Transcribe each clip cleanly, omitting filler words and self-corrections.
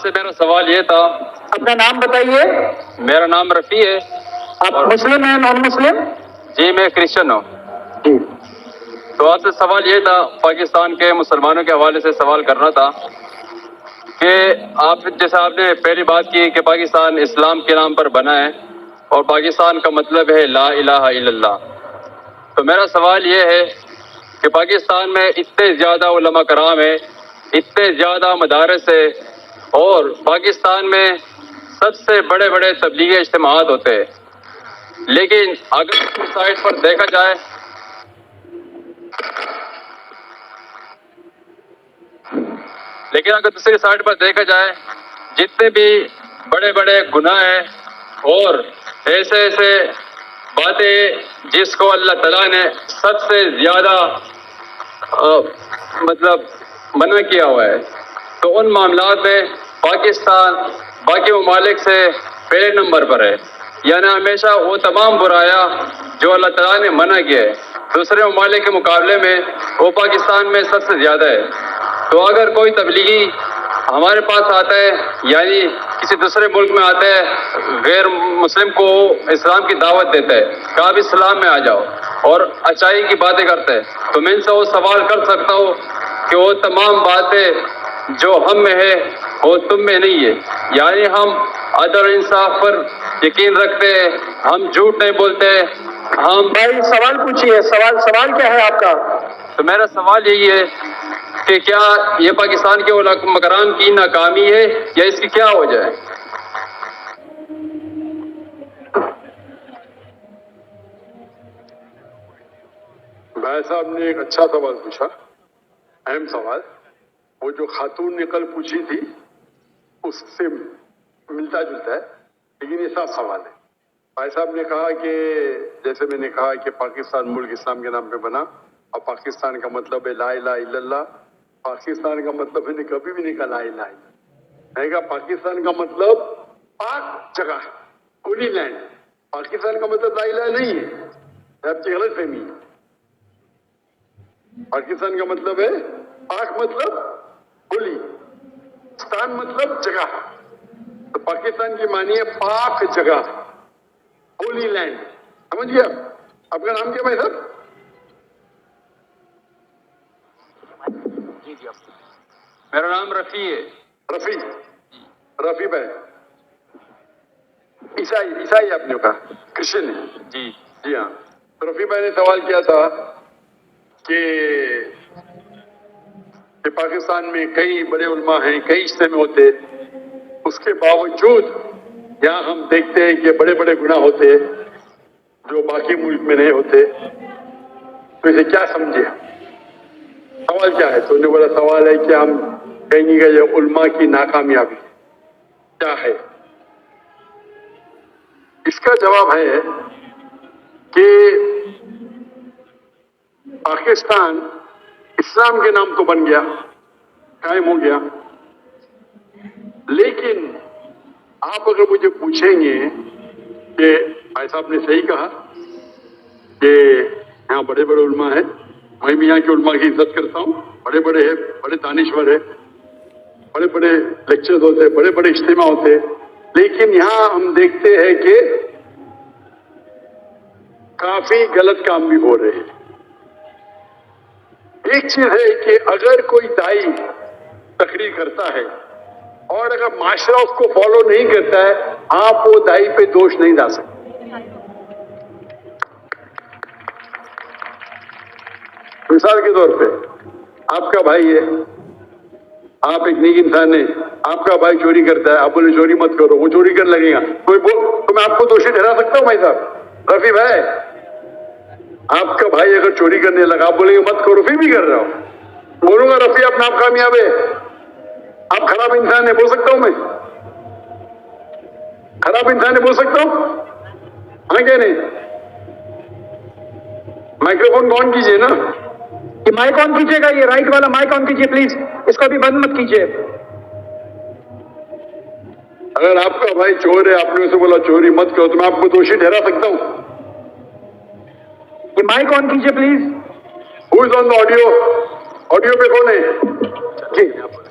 سے میرا سوال یہ تھا. اپنا نام بتائیے. میرا نام رفیع ہے. آپ مسلم ہیں نان مسلم؟ جی میں کرسچن ہوں. جی. تو آپ سے سوال یہ تھا, پاکستان کے مسلمانوں کے حوالے سے سوال کرنا تھا کہ جیسے آپ نے پہلی بات کی کہ پاکستان اسلام کے نام پر بنا ہے اور پاکستان کا مطلب ہے لا الہ الا اللہ. تو میرا سوال یہ ہے کہ پاکستان میں اتنے زیادہ علماء کرام ہیں, اتنے زیادہ مدارس ہے, اور پاکستان میں سب سے بڑے بڑے تبلیغی اجتماعات ہوتے ہیں, لیکن اگر اس سائٹ پر دیکھا جائے دوسری سائٹ پر دیکھا جائے جتنے بھی بڑے بڑے گناہ ہیں اور ایسے ایسے باتیں جس کو اللہ تعالیٰ نے سب سے زیادہ منع کیا ہوا ہے, تو ان معاملات میں پاکستان باقی ممالک سے پہلے نمبر پر ہے. یعنی ہمیشہ وہ تمام برائیاں جو اللہ تعالیٰ نے منع کیا ہے دوسرے ممالک کے مقابلے میں وہ پاکستان میں سب سے زیادہ ہے. تو اگر کوئی تبلیغی ہمارے پاس آتا ہے, یعنی کسی دوسرے ملک میں آتا ہے, غیر مسلم کو اسلام کی دعوت دیتا ہے کہ آپ اسلام میں آ جاؤ اور اچائی کی باتیں کرتے ہیں, تو میں ان سے وہ سوال کر سکتا ہوں کہ وہ تمام باتیں جو ہم میں ہے وہ تم میں نہیں ہے. یعنی ہم عدل و انصاف پر یقین رکھتے ہیں, ہم جھوٹ نہیں بولتے, ہم بھائی سوال پوچھیے. سوال کیا ہے آپ کا؟ تو میرا سوال یہی ہے کہ کیا یہ پاکستان کے علماء کرام کی ناکامی ہے یا اس کی کیا وجہ ہے؟ بھائی صاحب نے ایک اچھا سوال پوچھا, اہم سوال. وہ جو خاتون نے کل پوچھی تھی اس سے ملتا جلتا ہے, لیکن یہ صاف سوال ہے. بھائی صاحب نے کہا کہ جیسے میں نے کہا کہ پاکستان ملک اسلام کے نام پہ بنا اور پاکستان کا مطلب ہے لا الہ الا اللہ. پاکستان کا مطلب ہے کبھی بھی نہیں کہا لا الہ الا اللہ. میں کہا پاکستان کا مطلب پاک جگہ, ہولی لینڈ. پاکستان کا مطلب لا الہ نہیں ہے, آپ کی غلط فہمی ہے. پاکستان کا مطلب ہے پاک مطلب ہولی, ستان مطلب جگہ. تو پاکستان کی معنی ہے پاک جگہ, ہولی لینڈ. سمجھ گیا؟ آپ کا نام کیا بھائی صاحب؟ میرا نام رفیع ہے. رفیع بھائی عیسائی آپ نے کہا, کرسچن ہے؟ جی ہاں. تو رفیع بھائی نے سوال کیا تھا کہ پاکستان میں کئی بڑے علماء ہیں, کئی اجتماع ہوتے, اس کے باوجود یہاں ہم دیکھتے ہیں کہ بڑے بڑے گناہ ہوتے جو باقی ملک میں نہیں ہوتے. تو اسے کیا سمجھے؟ سوال کیا ہے؟ تو انہوں نے بولا سوال ہے کہ ہم کہیں گے یہ علماء کی ناکامیابی کیا ہے. اس کا جواب ہے کہ پاکستان اسلام کے نام تو بن گیا, قائم ہو گیا, لیکن آپ اگر مجھے پوچھیں گے کہ بھائی صاحب نے صحیح کہا کہ یہاں بڑے بڑے علماء ہیں, میں بھی یہاں کے علماء کی عزت کرتا ہوں, بڑے بڑے ہیں, بڑے دانشور ہیں, بڑے بڑے لیکچرز ہوتے, بڑے بڑے اجتماع ہوتے, لیکن یہاں ہم دیکھتے ہیں کہ کافی غلط کام بھی ہو رہے ہیں. ایک چیز ہے کہ اگر کوئی دائی تقریر کرتا ہے اور اگر معاشرہ اس کو فالو نہیں کرتا ہے, آپ وہ دائی پہ دوش نہیں ڈال سکتے. مثال کے طور پہ آپ کا بھائی ہے, آپ ایک نیک انسان ہے, آپ کا بھائی چوری کرتا ہے, آپ بولے چوری مت کرو, وہ چوری کرنے لگے گا, تو میں آپ کو دوشی ٹھہرا سکتا ہوں بھائی صاحب؟ رفیع بھائی, آپ کا بھائی اگر چوری کرنے لگا, آپ بولیں گے مت کرو, پھر بھی کر رہا ہوں, بولوں گا رفیع اپنا آپ کامیاب ہے, آپ خراب انسان ہے, بول سکتا ہوں میں؟ خراب انسان ہے بول سکتا ہوں؟ ہاں کیا نہیں؟ مائکرو فون آن کیجیے نا. یہ مائک آن کیجیے گا, یہ رائٹ والا مائک آن کیجیے پلیز, اس کو بھی بند مت کیجیے. اگر آپ کا بھائی چور ہے, آپ نے اسے بولا چوری مت کرو, تو میں آپ کو دوشی ٹھہرا سکتا ہوں؟ یہ مائک آن کیجیے please. Who is on the audio? Audio پہ کون ہے؟ جی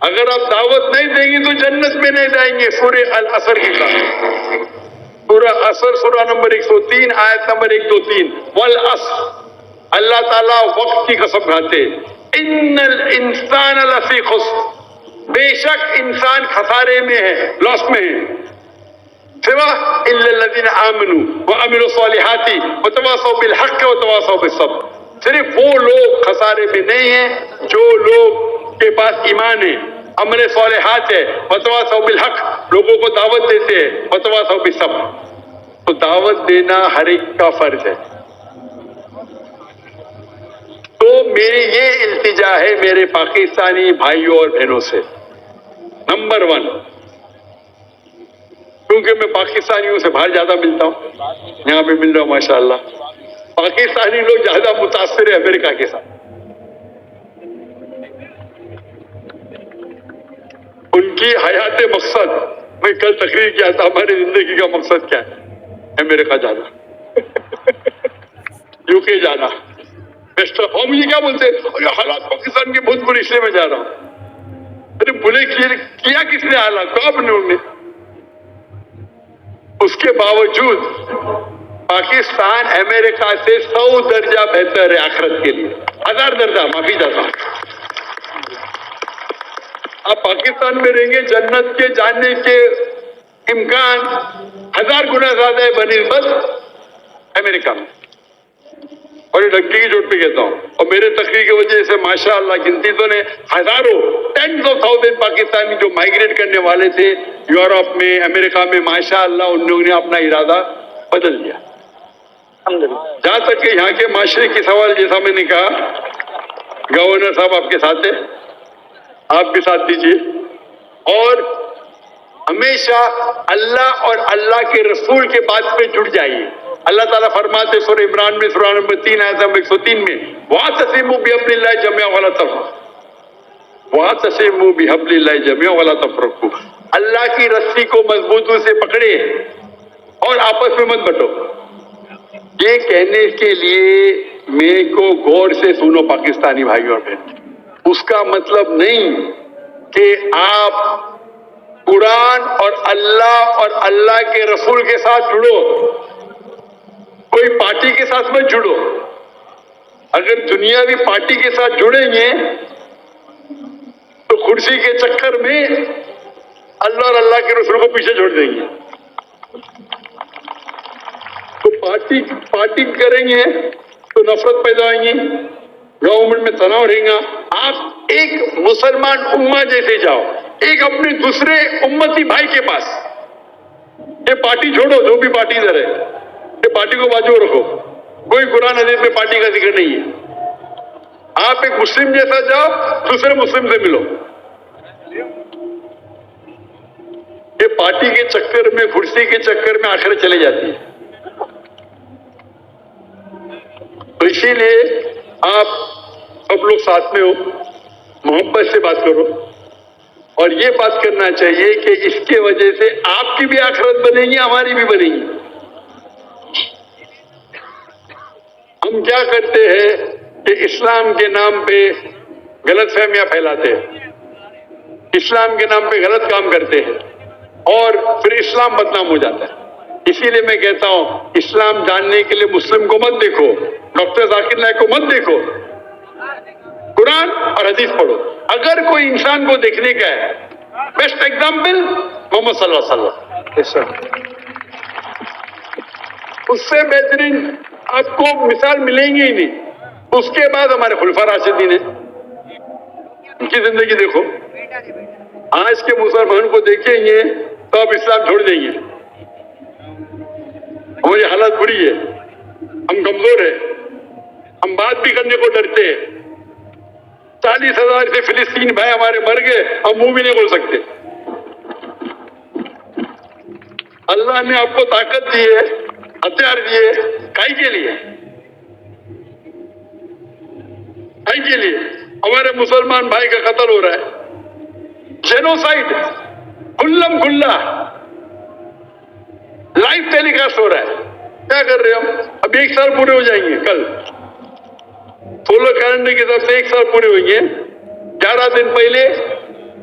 اگر آپ دعوت نہیں دیں گے تو جنت میں نہیں جائیں گے. سورہ العصر کی قسم, سورہ عصر سورہ نمبر 103 آیت نمبر 123. والعصر, اللہ تعالیٰ وقت کی قسم کھاتے, ان الانسان لفی خسر, بے شک انسان خسارے میں ہے, لاس میں ہے, سوا الا الذین آمنوا وعملوا الصالحات وتواصوا بالحق وتواصوا بالصبر. صرف وہ لوگ خسارے میں نہیں ہیں جو لوگ کے پاس ایمان ہے, عمل صالحات ہے, وتواصوا بالحق, لوگوں کو دعوت دیتے ہیں, وتواصوا بالصبر. تو دعوت دینا ہر ایک کا فرض ہے. تو میری یہ التجا ہے میرے پاکستانی بھائیوں اور بہنوں سے, نمبر 1, کیونکہ میں پاکستانیوں سے باہر زیادہ ملتا ہوں, یہاں پہ مل رہا ہوں ماشاءاللہ, پاکستانی لوگ زیادہ متاثر ہیں امریکہ کے ساتھ. ان کی حیات مقصد, میں کل تقریر کیا تھا, ہماری زندگی کا مقصد کیا ہے؟ امریکہ جانا, یو کے جانا, اور مجھے کیا بولتے ہیں, حالات پاکستان کے بہت بری, اس لیے میں جا رہا ہوں. ارے بولے کیا کس نے حالات کو؟ آپ نے. اس کے باوجود پاکستان امریکہ سے 100 درجہ بہتر ہے آخرت کے لیے, 1000 درجہ, معافی چاہتا ہوں. آپ پاکستان میں رہیں گے, جنت کے جانے کے امکان 1000 گنا زیادہ ہے بنسبت امریکہ میں. اور یہ ڈنکی کی چوٹ پہ کہتا ہوں, اور میرے تقریر کی وجہ سے ماشاءاللہ گنتی تو نے ہزاروں, 10,000 پاکستانی جو مائگریٹ کرنے والے تھے یورپ میں, امریکہ میں, ماشاءاللہ ان لوگوں نے اپنا ارادہ بدل دیا. جہاں تک کہ یہاں کے معاشرے کے سوال, جیسا میں نے کہا, گورنر صاحب آپ کے ساتھ ہیں, آپ بھی ساتھ دیجیے, اور ہمیشہ اللہ اور اللہ کے رسول کے بات پہ جڑ جائیے. اللہ تعالیٰ فرماتے سورہ عمران میں سورہ نمبر 3 آیت نمبر 103 میں, وَاعْتَصِمُوا بِحَبْلِ اللَّهِ جَمِيعًا وَلَا تَفَرَّقُوا, وَاعْتَصِمُوا بِحَبْلِ اللَّهِ جَمِيعًا وَلَا تَفَرَّقُوا, اللہ کی رسی کو مضبوطی سے پکڑے اور آپس میں مت بٹو. یہ کہنے کے لیے میرے کو غور سے سنو پاکستانی بھائیوں اور بہن, اس کا مطلب نہیں کہ آپ قرآن اور اللہ کے رسول کے ساتھ جڑو, کوئی پارٹی کے ساتھ مت جڑو. اگر دنیاوی پارٹی کے ساتھ جڑیں گے تو کرسی کے چکر میں اللہ اور اللہ کے رسول کو پیچھے چھوڑ دیں گے. تو پارٹی کریں گے تو نفرت پیدا ہوئیں گی, گورنمنٹ میں تناؤ رہیں گا. آپ ایک مسلمان امہ جیسے جاؤ, ایک اپنے دوسرے امتی بھائی کے پاس. یہ پارٹی چھوڑو, جو بھی پارٹی ادھر ہے, یہ پارٹی کو باجو رکھو, کوئی قرآن حدیث میں پارٹی کا ذکر نہیں ہے. آپ ایک مسلم جیسا جاؤ, دوسرے مسلم سے ملو. یہ پارٹی کے چکر میں, کرسی کے چکر میں آخر چلے جاتی ہے. تو اسی لیے آپ سب لوگ ساتھ میں ہو, محبت سے بات کرو, اور یہ بات کرنا چاہیے کہ اس کے وجہ سے آپ کی بھی آخرت بنے گی, ہماری بھی بنے گی. ہم کیا کرتے ہیں کہ اسلام کے نام پہ غلط فہمیاں پھیلاتے ہیں, اسلام کے نام پہ غلط کام کرتے ہیں, اور پھر اسلام بدنام ہو جاتا ہے. اسی لیے میں کہتا ہوں, اسلام جاننے کے لیے مسلم کو مت دیکھو, ڈاکٹر ذاکر نائک کو مت دیکھو, قرآن اور حدیث پڑھو. اگر کوئی انسان کو دیکھنے کا ہے, بیسٹ ایگزامپل محمد صلی اللہ علیہ وسلم, اس سے بہترین آپ کو مثال ملیں گی ہی نہیں. اس کے بعد ہمارے خلفاء راشدین ہیں, ان کی زندگی دیکھو. آج کے مسلمان کو دیکھیں گے تو آپ اسلام چھوڑ دیں گے. ہماری حالت بری ہے, ہم کمزور ہیں, ہم بات بھی کرنے کو ڈرتے ہیں. 40,000 سے فلسطین بھائی ہمارے مر گئے, ہم منہ بھی نہیں کھول سکتے. اللہ نے آپ کو طاقت دی ہے, ہتھیار دیے, کائی کے لیے, کائی کے لیے. ہمارے مسلمان بھائی کا قتل ہو رہا ہے, جینوسائیڈ کھلم کھلا لائیو ٹیلی کاسٹ ہو رہا ہے. کیا کر رہے ہم؟ اب 1 سال پورے ہو جائیں گے کل, 16 کیلنڈر کے حساب سے 1 سال پورے ہوئیں گے. 11 دن پہلے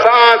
7